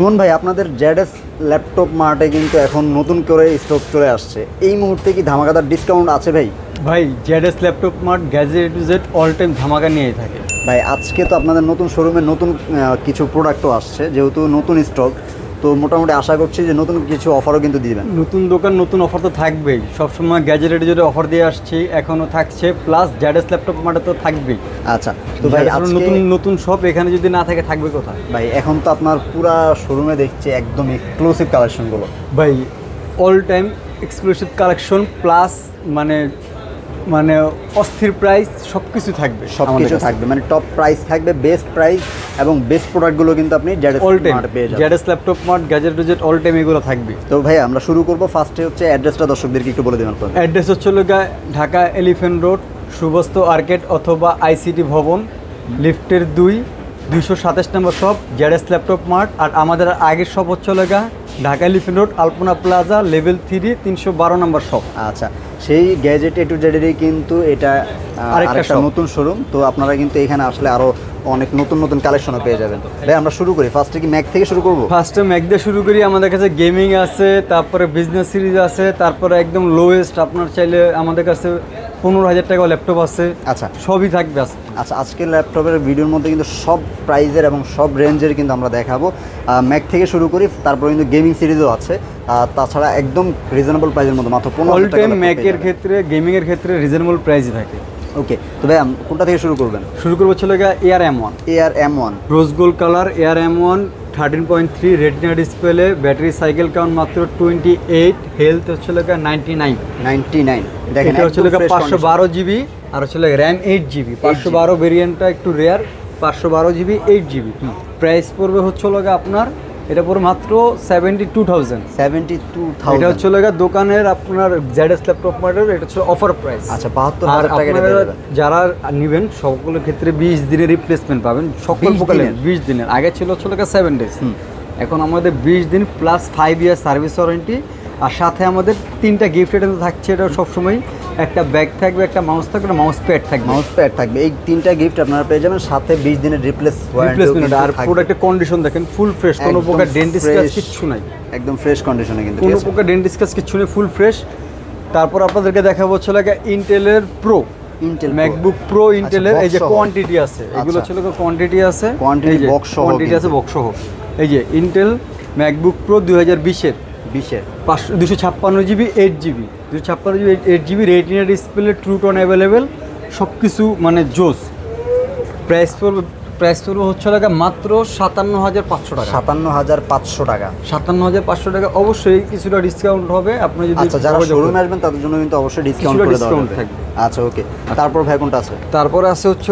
সুমন ভাই, আপনাদের ZS laptop মার্টে কিন্তু এখন নতুন করে স্টক চলে আসছে। এই মুহূর্তে কি ধামাকাদার ডিসকাউন্ট আছে ভাই? ভাই ZS laptop mart gadget to Z all time ধামাকা নিয়ে থাকে ভাই। আজকে তো আপনাদের নতুন শোরুমে নতুন কিছু প্রোডাক্টও আসছে, যেহেতু নতুন স্টক, তো মোটামুটি আশা করছি যে নতুন কিছু অফারও কিন্তু দিবেন। নতুন দোকান নতুন অফার তো থাকবেই, সবসময় গ্যাজেট টু জেড অফার দিয়ে আসছি, এখনও থাকছে, প্লাস জেডএস ল্যাপটপ মার্টে তো থাকবেই। আচ্ছা, তো ভাই নতুন নতুন শপ এখানে যদি না থাকে থাকবে কোথায় ভাই? এখন তো আপনার পুরা শোরুমে দেখছি একদম এক্সক্লুসিভ কালেকশনগুলো ভাই, all time exclusive collection, plus মানে মানে অস্থির প্রাইস, সব কিছু থাকবে, সব কিছু থাকবে, মানে টপ প্রাইস থাকবে, বেস্ট প্রাইস এবং বেস্ট প্রোডাক্টগুলো কিন্তু আপনি জেডএস মার্টে পেয়ে যাবেন। ZS laptop mart gadget to Z all time এগুলো থাকবে। তো ভাই আমরা শুরু করব। ফার্স্টে হচ্ছে অ্যাড্রেসটা দর্শকদেরকে একটু বলে দেবেন। অ্যাড্রেস হচ্ছে ঢাকা এলিফ্যান্ট রোড, সুবস্ত আর্কেড অথবা আইসিটি ভবন, লিফটের 227 নম্বর শপ জেডএস ল্যাপটপ মার্ট। আর আমাদের আগের শপ হচ্ছে Dhaka Elephant Road Alpana Plaza level 3 312 নম্বর শপ। আচ্ছা, সেই গ্যাজেট এ টু জেডেরই কিন্তু এটা আরেকটা নতুন শোরুম। তো আপনারা কিন্তু এখানে আসলে আরও অনেক নতুন নতুন কালেকশনও পেয়ে যাবেন। ভাই আমরা শুরু করি, ফার্স্টে কি ম্যাক থেকে শুরু করব? ফার্স্টে ম্যাক দিয়ে শুরু করি। আমাদের কাছে গেমিং আছে, তারপরে বিজনেস সিরিজ আছে, তারপরে একদম লোয়েস্ট আপনার চাইলে আমাদের কাছে 15,000 টাকা ল্যাপটপ আছে। আচ্ছা, সবই থাকবে। আচ্ছা, আজকের ল্যাপটপের ভিডিওর মধ্যে কিন্তু সব প্রাইজের এবং সব রেঞ্জের কিন্তু আমরা দেখাবো। ম্যাক থেকে শুরু করি, তারপরে কিন্তু গেমিং সিরিজও আছে। তাছাড়া একদম রিজনেবল প্রাইসের মধ্যে মাত্র 15,000 টাকা। ম্যাকের ক্ষেত্রে, গেমিংয়ের ক্ষেত্রে রিজনেবল প্রাইসই থাকে। ওকে, তো ভাই কোনটা থেকে শুরু করবেন? শুরু করবো ছিল air M1। Air M1 rose gold colour air M1 13.3 retina display, battery cycle count মাত্র 28, হেলথ হচ্ছে 99। দেখেন এটা হচ্ছে 512 জিবি, আর হচ্ছে র্যাম 8 জিবি। 512 ভেরিয়েন্টটা একটু রেয়ার, 512 জিবি 8 জিবি। প্রাইস পড়বে হচ্ছে আপনার, এটা পড়বে মাত্র 72,000। এটা হচ্ছে দোকানের আপনার জেডএস ল্যাপটপ মার্টের, এটা হচ্ছে অফার প্রাইস। আচ্ছা, 72,000 টাকা। যারা নেবেন সকলের ক্ষেত্রে 20 দিনের রিপ্লেসমেন্ট পাবেন, সকল প্রকারে 20 দিনের। আগে ছিল 7 ডেজ, এখন আমাদের 20 দিন প্লাস 5 ইয়ার সার্ভিস ওয়ারেন্টি। আর সাথে আমাদের 3টা গিফট আইটেম থাকছে। এটা সবসময় একটা ব্যাগ থাকবে, একটা মাউস থাকবে, একটা মাউস প্যাড থাকবে। এই 3টা গিফট আপনারা পেয়ে যাবেন, সাথে 20 দিনের রিপ্লেসমেন্ট। আর প্রোডাক্টের কন্ডিশন দেখেন ফুল ফ্রেশ, কোনো প্রকার ডেন্ট স্ক্র্যাচ কিচ্ছু নাই, একদম ফ্রেশ কন্ডিশনে কিন্তু কোনো প্রকার ডেন্ট স্ক্র্যাচ কিচ্ছু নেই, ফুল ফ্রেশ। তারপর আপনাদেরকে দেখাবো হচ্ছে ইন্টেলের ম্যাকবুক প্রো ইন্টেলের, এই যে কোয়ান্টিটি আছে, এগুলো হচ্ছে কোয়ান্টিটি আছে, কোয়ান্টিটি আছে বক্স সহ। এই যে ইন্টেল ম্যাকবুক প্রো 2020-এর 256 GB 8 GB, 256 GB 8 GB, Retina display, True Tone available, সব কিছু মানে জোস। প্রাইস পড়বে হচ্ছে মাত্র 57,500 টাকা। 57,500 টাকা। 57,500 টাকা। অবশ্যই কিছুটা ডিসকাউন্ট হবে আপনি যদি, আচ্ছা, যারা শোরুমে আসবেন তাদের জন্য কিন্তু অবশ্যই ডিসকাউন্ট থাকবে। আচ্ছা, ওকে। তারপর ভাই কোনটা আছে? তারপরে আছে হচ্ছে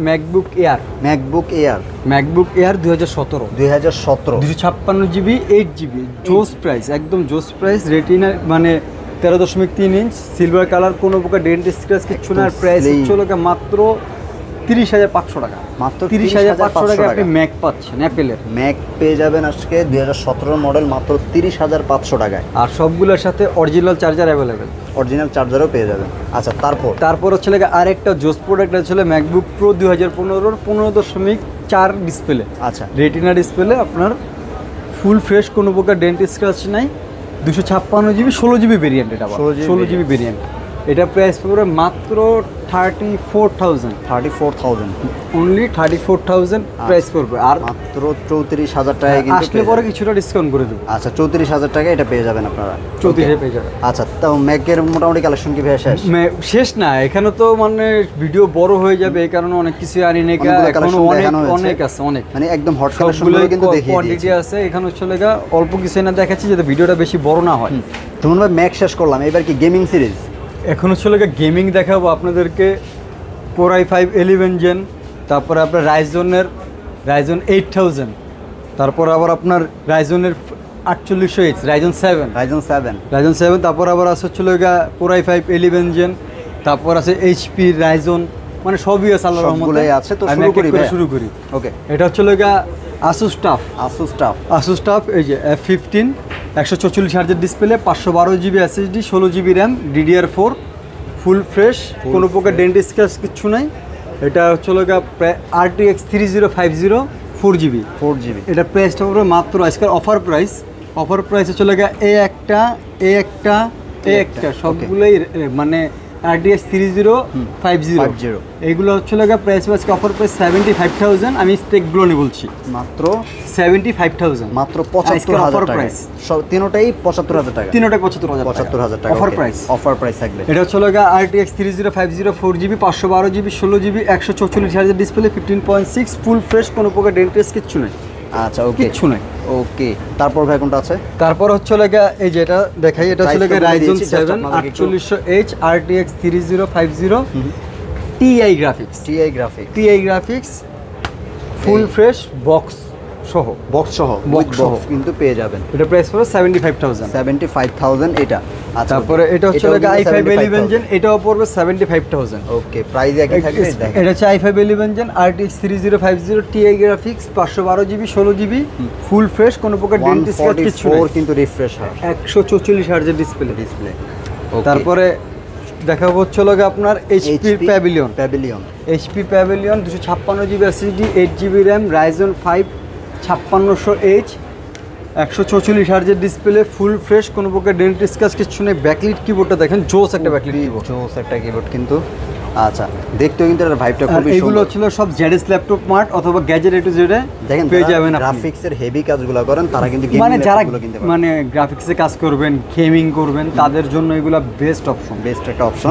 ম্যাকবুক এয়ার 2017 256 জিবি 8 জিবি, জোস প্রাইস, একদম জোস প্রাইস। রেটিনা মানে 13.3 ইঞ্চ, সিলভার কালার, কোনো প্রকার ডেন্ট স্ক্র্যাচ কিচ্ছু না। আর প্রাইস হচ্ছে মাত্র 30,500 টাকা। মাত্র 30,500 টাকা আপনি ম্যাক পাচ্ছেন, অ্যাপেলের ম্যাক পেয়ে যাবেন আজকে 2017 মডেল মাত্র 30,500 টাকায়। আর সবগুলোর সাথে অরিজিনাল চার্জার অ্যাভেলেবেল, অরিজিনাল চার্জারও পেয়ে যাবেন। আচ্ছা, তারপর হচ্ছে আরেকটা জোস প্রোডাক্ট ছিল ম্যাকবুক প্রো 2015-র 15.4 ডিসপ্লে। আচ্ছা, রেটিনা ডিসপ্লে, আপনার ফুল ফ্রেশ, কোনো প্রকার ডেন্ট স্ক্র্যাচ নাই, 256 জিবি 16 জিবি ভেরিয়েন্ট। এটা 16 জিবি ভেরিয়েন্ট। এটা প্রাইস পড়বে মাত্র 34,000 অনলি 34,000 প্রাইস পড়বে। আর মাত্র 34,000 টাকায় কিন্তু আসলে পরে কিছুটা ডিসকাউন্ট করে দেবো। আচ্ছা, 34,000 টাকা এটা পেয়ে যাবেন আপনারা, 34,000 পেয়ে যাবেন। আচ্ছা, তো ম্যাকের মোটামুটি কালেকশন কি ভাই শেষ না? এখানে তো মানে ভিডিও বড় হয়ে যাবে, এই কারণে অনেক কিছু আনি না, এখনো অনেক আছে, অনেক মানে একদম হট কালেকশনগুলো কিন্তু দেখিয়ে কোয়ান্টিটি আছে। এখানে হচ্ছে অল্প কিছু না দেখাচ্ছি যাতে ভিডিওটা বেশি বড় না হয়। যেমন ভাই ম্যাক শেষ করলাম, এবার কি গেমিং সিরিজ? এখন হচ্ছে গেমিং দেখাবো আপনাদেরকে। Core i5 11 জেন, তারপরে আপনার রাইজন 8000, তারপর আবার আপনার রাইজনের 4800H, রাইজন 7, তারপর আবার আছে হচ্ছে Core i5 11 জেন, তারপর আছে HP রাইজন, মানে সবই আছে, আল্লাহর রহমতে আছে। তো শুরু করি। ওকে, এটা হচ্ছে Asus TUF, এই যে F15 144 হার্জের display, 512 GB SSD, 16 GB RAM, DDR4, full fresh, কোনো প্রকার ডেন্ট স্ক্র্যাচ কিচ্ছু নাই। এটা হচ্ছে RTX 3050 4GB। এটা প্রাইসটা পড়বে মাত্র আজকের অফার প্রাইসে চলে গেছে এই একটা সবগুলোই মানে RTX 3050 এইগুলো হচ্ছে লাগা প্রাইস আজকে অফার প্রাইস 75000। আমি স্টেকগুলো নিয়ে বলছি মাত্র 75000, মাত্র 75000 টাকা। সব তিনটাই 75000 টাকা, 75000 টাকা অফার প্রাইস থাকবে। এটা হচ্ছে লাগা RTX 3050 4GB 512GB 16GB 144Hz display 15.6 ফুল ফ্রেশ, কোনো প্রকার ডেন্টেস কিচ্ছু নেই। আচ্ছা ওকে, কিচ্ছু নাই। ওকে, তারপর ভাই কোনটা আছে? তারপর হচ্ছে লাগা এই যে এটা দেখাই, এটা হচ্ছে লাগা Ryzen 7 4800H RTX 3050 TI graphics full fresh box সহ কিন্তু পেয়ে যাবেন। এটা প্রাইস পড়বে 75000 এটা। আচ্ছা, তারপরে এটা হচ্ছে লাগা i5 11 জেন, এটাও পড়বে 75000। ওকে, প্রাইস একই থাকবে। এটা হচ্ছে i5 11 gen RTX 3050 TI graphics 512GB 16GB full fresh, কোনো প্রকার ডেন্ট স্ক্র্যাচ কিছু নেই, কিন্তু রিফ্রেশ হয় 144Hz ডিসপ্লে। তারপরে দেখাবো হচ্ছে লাগা আপনার HP pavilion 256GB SSD 8GB RAM Ryzen 5 5600H 144Hz display full fresh, কোনো প্রকার ডেন্ট স্ক্র্যাচ কিছু নেই। ব্যাকলিট কিবোর্ডটা দেখেন, জোস একটা ব্যাকলিট কিবোর্ড কিন্তু। আচ্ছা, দেখতেও কিন্তু এর ভাইবটা খুবই সুন্দর। এগুলো ছিল সব ZS ল্যাপটপ মার্ট অথবা গ্যাজেট A to Z দেখেন পেয়ে যাবেন। গ্রাফিক্সের হেভি কাজগুলো করেন তারা কিন্তু গেমিং মানে যারা ল্যাপটপগুলো কিনতে পারে, মানে গ্রাফিক্সে কাজ করবেন, গেমিং করবেন, তাদের জন্য এগুলো বেস্ট একটা অপশন।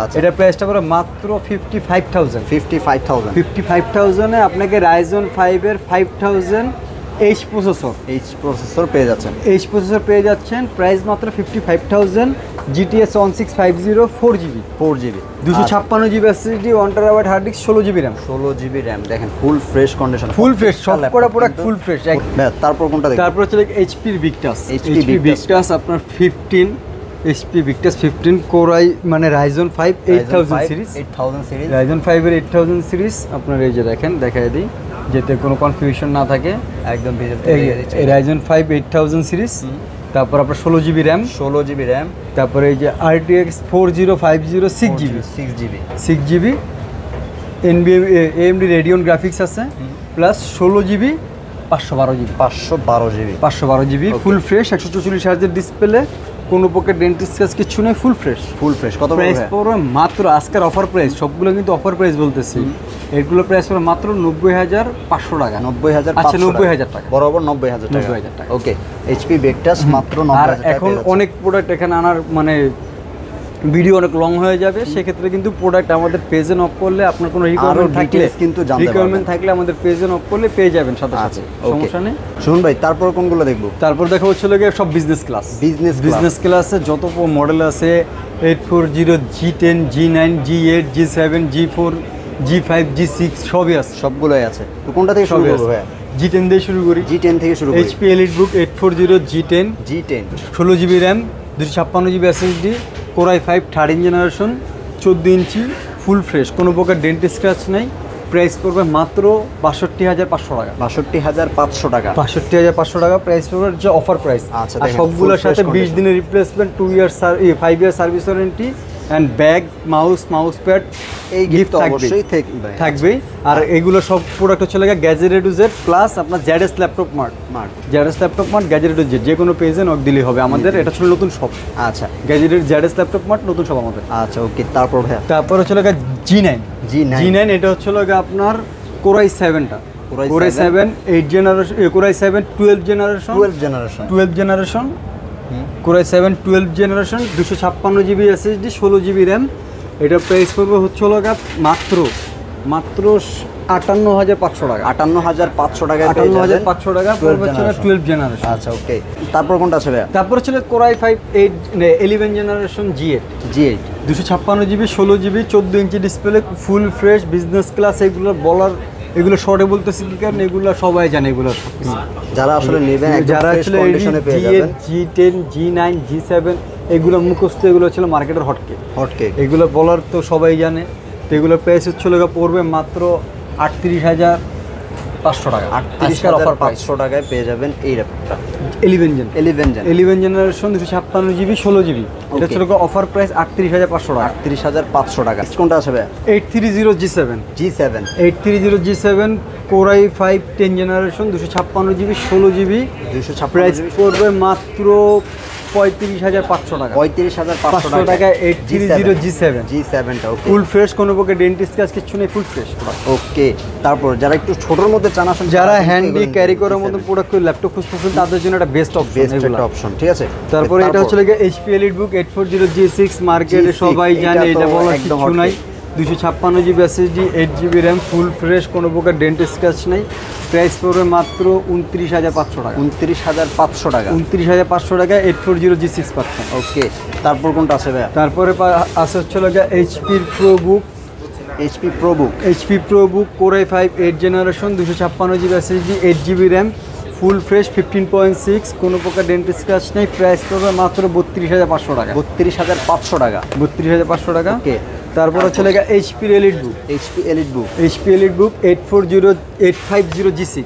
আচ্ছা, এটা প্রাইসটা পড়ে মাত্র 55000 এ আপনাকে Ryzen 5 এর 5000 H প্রসেসর পেয়ে যাচ্ছেন। প্রাইস মাত্র 55000। GTX 1650 4GB 256GB SSD 1TB hard disk 16GB RAM। দেখেন full fresh condition, full fresh সব কটা প্রোডাক্ট ফুল ফ্রেশ। তারপর কোনটা দেখব? তারপর হচ্ছে HP Victus আপনার 15 HP Victus 15 কোরাই মানে Ryzen 5 8000 সিরিজ Ryzen 5 এর 8000 সিরিজ আপনার এই যে দেখেন, দেখায় দিই যাতে কোনো কনফিউশন না থাকে, একদম এই Ryzen 5 8000 সিরিজ। তারপর আপনার 16GB RAM, তারপরে এই যে RTX 4050 6GB AMD Radeon graphics আছে plus 16GB 512GB full fresh 144Hz display, কোনো প্রকার ডেন্ট স্ক্র্যাচ কিছু নেই, ফুল ফ্রেশ। কত প্রাইস পড়বে? মাত্র আজকের অফার প্রাইস, সবগুলো কিন্তু অফার প্রাইস বলতেছি। এগুলো প্রাইস পড়বে মাত্র 90500 টাকা। 90000 টাকা বরাবর 90000 টাকা। ওকে, HP Victus মাত্র 90000 টাকা। এখন অনেক প্রোডাক্ট এখানে আনার মানে ভিডিও অনেক লং হয়ে যাবে, সেক্ষেত্রে কিন্তু প্রোডাক্ট আমাদের পেজে নক করলে আপনার কোনো রিকোয়ারমেন্ট থাকলে আমাদের পেজে নক করলে পেয়ে যাবেন সাথে সাথে, সমস্যা নেই। শুনুন ভাই, তারপর কোনগুলো দেখবো? তারপর দেখা হচ্ছে লাগে সব বিজনেস ক্লাসে যত মডেল আছে 840 G10 G9 G8 G7 G4 G5 G6 সবই আছে, সবগুলোই আছে। তো কোনটা থেকে শুরু করব ভাই? G10 দিয়ে শুরু করি। HP EliteBook 840 G10 16GB RAM 256GB SSD Core i5 13 generation 14 inch full fresh, কোনো প্রকার ডেন্ট স্ক্র্যাচ নেই। প্রাইস পড়বে মাত্র 62500 টাকা। 62500 টাকা প্রাইস পড়বে, যে অফার প্রাইস। আর সবগুলোর সাথে 20 দিনের replacement, 2 years 5 year service warranty and bag, mouse pad এই গিফট অবশ্যই থাকবেই। আর এগুলো সব প্রোডাক্ট হচ্ছে লাগে gadget A to Z plus আপনার ZS laptop mart gadget A to Z যে কোনো পেজে নক দিলেই হবে আমাদের। এটা ছিল নতুন শপ। আচ্ছা, গ্যাজেটের ZS ল্যাপটপ মার্ট নতুন শপ আমাদের। আচ্ছা ওকে, তারপর হচ্ছে লাগে G9 এটা হচ্ছে লাগে আপনার Core i7টা Core i7 8 generation, Core i7 12 generation Core i7 12 generation 256GB SSD 16GB RAM। এটা প্রাইস পড়বে হচ্ছে মাত্র 58500 টাকা। 58500 টাকা পড়বে 12 জেনারেশন। আচ্ছা ওকে, তারপর কোনটা আছে ভাই? তারপর ছিল Core i5 11 generation G8 256GB 16GB 14 inch display full fresh business class. এগুলো শর্টে বলতেছি কি কারণ এগুলো সবাই জানে, এগুলো যারা আসলে নেবেন যারা আসলে G10 G9 G7 এগুলো মুখস্থ, এগুলো ছিল মার্কেটের হটকেক, এগুলো বলার তো সবাই জানে। তো এগুলো প্রাইস হচ্ছে পড়বে মাত্র 38500 টাকা। 38500 টাকায় পেয়ে যাবেন এই ল্যাপটপটা। 11 জেনারেশন 256 জিবি 16 জিবি। এটা ছিল অফার প্রাইস 38,500 টাকা। 38,500 টাকা। কোনটা আছে ভাই? 830 G7 Core i5 10 generation 256 GB 16 GB. Price পড়বে মাত্র 35,500 টাকা। 35,500 টাকা। 830 G7 টা ওকে। ফুল ফ্রেশ, কোনো প্রকার ডেন্টিস্ট কাজ কিছু নেই, ফুল ফ্রেশ ওকে। তারপর যারা একটু ছোটর মধ্যে চান, আসলে যারা হ্যান্ডি ক্যারি করার মতো প্রোডাক্ট করে ল্যাপটপ খুঁজতেছেন তাদের জন্য একটা বেস্ট অপশন, ঠিক আছে। তারপরে এটা হচ্ছে HP EliteBook 840 G6, মার্কেটে সবাই জানে, এটা বলার কিছু নাই। 256 জিবি SSD, 8 জিবি র্যাম, ফুল ফ্রেশ, কোনো প্রকার ডেন্টিস্ট কাজ নেই। প্রাইস পড়বে মাত্র 29,500 টাকা। 29,500 টাকা। 29,500 টাকা 840 G6 পাচ্ছেন। ওকে। তারপর কোনটা আছে ভাই? তারপরে আছে হচ্ছে HP ProBook Core i5 8 generation 256 GB SSD, 8 GB RAM, full fresh, 15.6, কোনো প্রকার ডেন্টিস্ট কাজ নেই। প্রাইস পড়বে মাত্র 32,500 টাকা। 32,500 টাকা। 32,500 টাকা। ওকে। তারপর হচ্ছে HP EliteBook 850 G6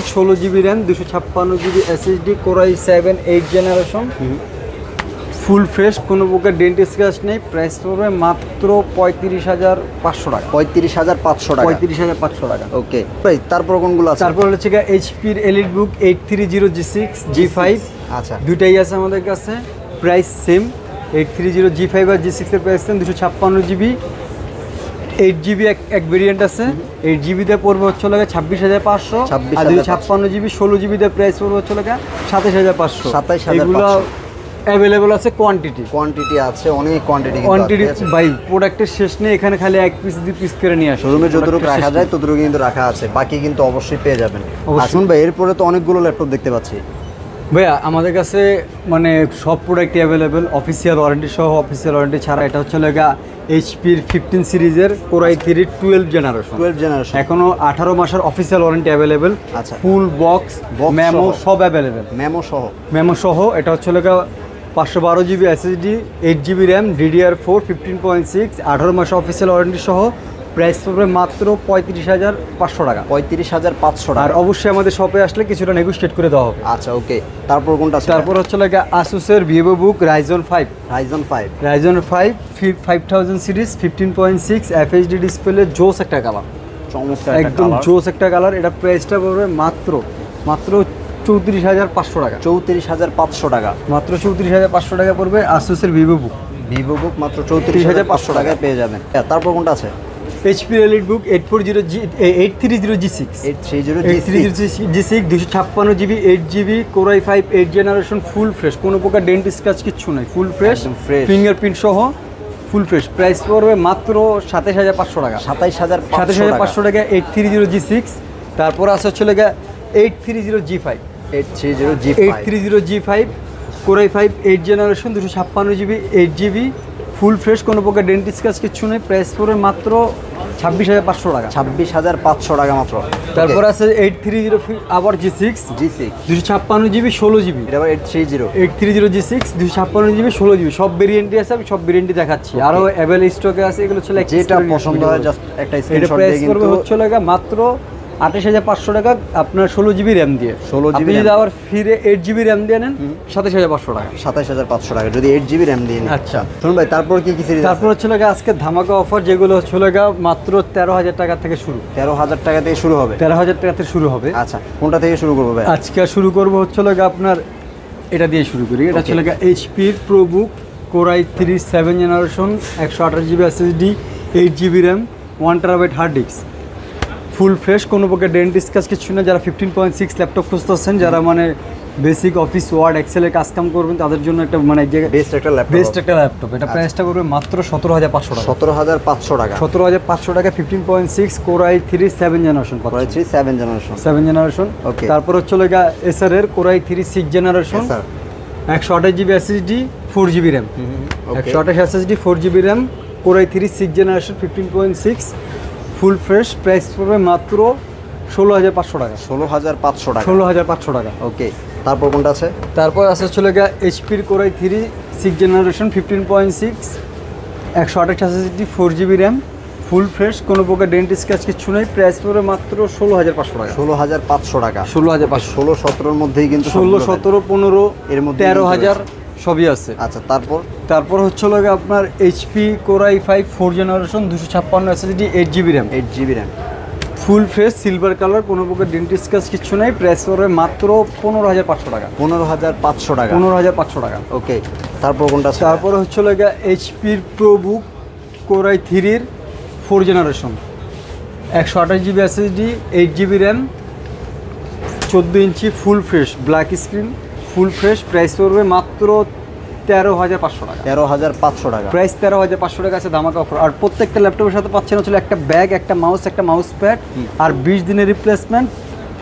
16 GB RAM, 256 GB SSD, Core i7 8 generation, ফুল ফ্রেশ, কোনো প্রকার ডেন্টিস্ট কাজ নেই। প্রাইস পড়বে মাত্র 35,500 টাকা। 35,500 টাকা। 35,500 টাকা। ওকে ভাই, তারপর কোনগুলো আছে? তারপর হচ্ছে HP EliteBook 830 G6 G5। আচ্ছা, দুটাই আছে আমাদের কাছে, প্রাইস সেম। 830 G5 আর G6 এর প্রাইস সেম। 256 জিবি 8 জিবি এক ভেরিয়েন্ট আছে। 8 জিবিতে পড়বে হচ্ছে 26,500, আর 256 জিবি 16 জিবিতে প্রাইস পড়বে হচ্ছে 27,500। 27,500। এগুলো অ্যাভেলেবল আছে, কোয়ান্টিটি আছে, অনেক কোয়ান্টিটি ভাই, প্রোডাক্টের শেষ নেই। এখানে খালি 1 পিস 2 পিস করে নিয়ে আসে। শোরুমে যতটুকু রাখা যায় ততটুকু কিন্তু রাখা আছে, বাকি কিন্তু অবশ্যই পেয়ে যাবেন। আসুন ভাই, এরপরে তো অনেকগুলো ল্যাপটপ দেখতে পাচ্ছি ভাইয়া। আমাদের কাছে মানে সব প্রোডাক্টই অ্যাভেলেবেল, অফিসিয়াল ওয়ারেন্টি সহ, অফিসিয়াল ওয়ারেন্টি ছাড়া। এটা হচ্ছে HP-র 15 সিরিজের Core i3 12 জেনারেশন। এখনো 18 মাসের অফিসিয়াল ওয়ারেন্টি অ্যাভেলেবেল। আচ্ছা, ফুল বক্স মেমো সব অ্যাভেলেবেল, মেমো সহ। এটা হচ্ছে 512 GB SSD, 8 GB RAM, DDR4, 15.6, 18 মাসের অফিসিয়াল ওয়ারেন্টি সহ। প্রাইস পড়বে মাত্র 35,500 টাকা। 35,500 টাকা। আর অবশ্যই আমাদের শপে আসলে কিছুটা নেগোশিয়েট করে দেওয়া হবে। আচ্ছা, ওকে। তারপর কোনটা আছে? তারপর হচ্ছে Asus'ের VivoBook Ryzen 5 5000 series, 15.6 FHD display, জোস একটা কালার, চমৎকার একদম জোস একটা কালার। এটা প্রাইসটা পড়বে মাত্র 34,500 টাকা। 34,500 টাকা। মাত্র 34,500 টাকা পড়বে Asus'ের VivoBook মাত্র 34,500 টাকায় পেয়ে যাবেন। তারপর কোনটা আছে? HP EliteBook 830 G6 256 GB 8 GB Core i5 8 generation, ফুল ফ্রেশ, কোনো প্রকার ডেন্টিস্ট কাজ কিচ্ছু নাই, ফুল ফ্রেশ, ফিঙ্গারপ্রিন্ট সহ, ফুল ফ্রেশ। প্রাইস পড়বে মাত্র 27,500 টাকা। 27,500 টাকা 830 G6। তারপর আছে হচ্ছে 830 G5 Core i5 8 generation, 256 GB 8 GB, ফুল ফ্রেশ, কোনো প্রকার ডেন্টিস্ট কাজ কিচ্ছু নেই। প্রাইস পড়বে মাত্র 26,500 টাকা। 26,500 টাকা মাত্র। তারপর আছে 830 আবার G6 256 জিবি 16 জিবি। এটা আবার 830 G6 256 জিবি 16 জিবি, সব ভেরিয়েন্টই আছে, আমি সব ভেরিয়েন্টই দেখাচ্ছি। আরও অ্যাভেল স্টকে আছে, এগুলো ছিল যেটা পছন্দ হয় জাস্ট একটা স্ক্রিনশট দিয়ে কিন্তু। প্রাইস হচ্ছে মাত্র 28,500 টাকা আপনার 16 জিবি র্যাম দিয়ে। 16 জিবি যদি আবার ফিরে 8 জিবি র্যাম দিয়ে নেন 27,500 টাকা। 27,500 টাকা যদি 8 জিবি র্যাম দিয়ে নেন। আচ্ছা শুনুন ভাই, তারপর কি সিরিজ? তারপর হচ্ছে আজকে ধামাকা অফার, যেগুলো হচ্ছে মাত্র 13,000 টাকা থেকে শুরু। 13,000 টাকা থেকে শুরু হবে। 13,000 টাকা থেকে শুরু হবে। আচ্ছা, কোনটা থেকে শুরু করবো ভাই? আজকে শুরু করবো হচ্ছে আপনার এটা দিয়ে শুরু করি। এটা হচ্ছে HP-র ProBook Core i3 7 generation, 128 GB SSD, 8 GB RAM, 1 TB hard disk, full fresh, কোনো প্রকার ডেন্টিস্ট কাজ কিছু না। যারা 15.6 ল্যাপটপ খুঁজতেছেন, যারা মানে বেসিক অফিস ওয়ার্ড এক্সেলের কাজ কাম করবেন, তাদের জন্য একটা মানে বেস্ট একটা ল্যাপটপ। এটা প্রাইসটা করবে মাত্র 17,500 টাকা। 17,500 টাকা। 17,500 টাকা 15.6 Core i3 7 জেনারেশন। 7 জেনারেশন। ওকে। তারপর হচ্ছে Acer-এর Core i3 6 generation, 128 GB SSD, 4 GB RAM, 128 SSD 4 GB RAM, Core i3 6 generation, 15.6, ফুল ফ্রেশ। প্রাইস পড়বে মাত্র 16,500 টাকা। 16,500 টাকা। ওকে। তারপর কোনটা আছে? তারপর আছে HP-র Core i3 6 generation, 15.6, 128 SSD, 4 GB RAM, ফুল ফ্রেশ, কোনো প্রকার ডেন্ট স্ক্র্যাচ কিছু নেই। প্রাইস পড়বে মাত্র 16,500 টাকা। 16,500 টাকা। 16,500, 16-17 মধ্যেই কিন্তু 16, 17, 15 এর মধ্যে 13,000 সবই আছে। আচ্ছা, তারপর হচ্ছে লাগে আপনার HP Core i5 4 generation 256 SSD 8GB RAM। 8GB RAM, full fresh silver colour, কোনো প্রকার ডেন্ট স্ক্র্যাচ কিছু নেই। প্রাইস পড়বে মাত্র 15,500 টাকা। 15,500 টাকা। 15,500 টাকা। ওকে, তারপর কোনটা আছে? তারপরে হচ্ছে লাগে HP ProBook Core i3 এর 4 generation 128GB SSD 8GB RAM 14 inch full fresh black screen full fresh. Price পড়বে মাত্র 13,500 টাকা। 13,500 টাকা। প্রাইস 13,500 টাকা আছে, ধামাকা অফার। আর প্রত্যেকটা ল্যাপটপের সাথে পাচ্ছেন হচ্ছে একটা ব্যাগ, একটা মাউস প্যাড আর 20 দিনের replacement,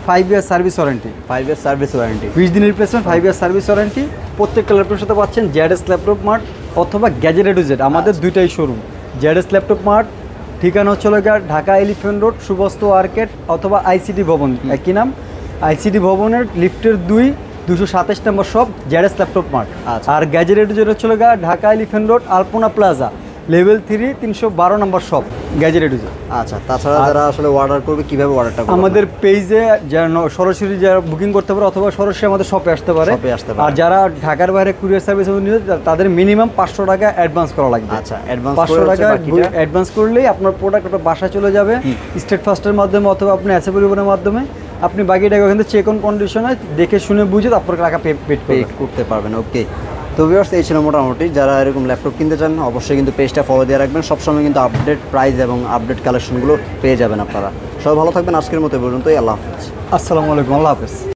5 year service warranty. 5 year service warranty, 20 দিনের রিপ্লেসমেন্ট, 5 ইয়ার সার্ভিস ওয়ারেন্টি। প্রত্যেকটা ল্যাপটপের সাথে পাচ্ছেন ZS ল্যাপটপ মার্ট অথবা গ্যাজেট A to Z। আমাদের দুইটাই শোরুম, ZS ল্যাপটপ মার্ট ঠিকানা হচ্ছে ঢাকা এলিফ্যান্ট রোড, সুবস্ত আর্কেড অথবা ICT ভবন, একই নাম। ICT ভবনের লিফটের 227 নম্বর শপ ZS ল্যাপটপ মার্ট। আর গ্যাজেট A to Z হচ্ছে Dhaka Elephant Road Alpana Plaza level 3 312 নম্বর shop gadget A to Z। আচ্ছা, তাছাড়া যারা আসলে অর্ডার করবে কিভাবে অর্ডারটা করবে? আমাদের পেজে যারা সরাসরি যারা বুকিং করতে পারে অথবা সরাসরি আমাদের শপে আসতে পারে। আর যারা ঢাকার বাইরে কুরিয়ার সার্ভিস নিয়ে তাদের মিনিমাম 500 টাকা অ্যাডভান্স করা লাগবে। আচ্ছা, অ্যাডভান্স 500 টাকা অ্যাডভান্স করলেই আপনার প্রোডাক্ট ওটা বাসায় চলে যাবে স্টেট ফাস্টের মাধ্যমে অথবা আপনি অ্যাসে পরিবহনের মাধ্যমে। আপনি বাকি টাকা ওখান থেকে চেক অন কন্ডিশনে দেখে শুনে বুঝে আপনার টাকা পে করতে পারবেন। ওকে, তো ভিউয়ার্স, এই ছিল মোটামুটি। যারা এরকম ল্যাপটপ কিনতে চান অবশ্যই কিন্তু পেজটা ফলো দিয়ে রাখবেন। সবসময় কিন্তু আপডেট প্রাইস এবং আপডেট কালেকশনগুলো পেয়ে যাবেন আপনারা। সবাই ভালো থাকবেন। আজকের মতো পর্যন্তই, আল্লাহ হাফেজ। আসসালামু আলাইকুম, আল্লাহ হাফেজ।